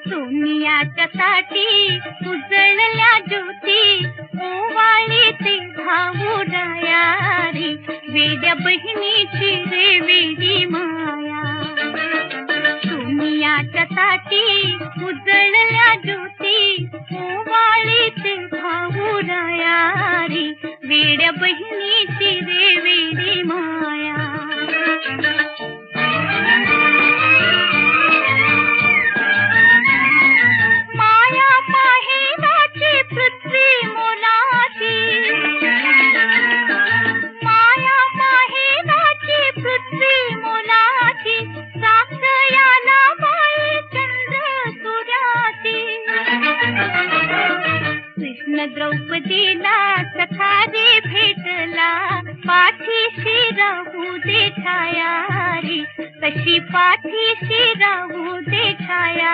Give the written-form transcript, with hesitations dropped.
सोनियाच्या साठी उजळल्या ज्योती, ओवाळीते भाऊ डायारी, वेड्या बहिणीची रे वेडी माया. सोनियाच्या साठी उजळल्या ज्योती, ओवाळीते भाऊ डायारी, वेड्या बहिणीची रे वेडी माया. कृष्ण द्रौपदीला सखारी भेटला, पाठीशी राहू दे छाया रे, तशी पाठीशी राहू दे छाया.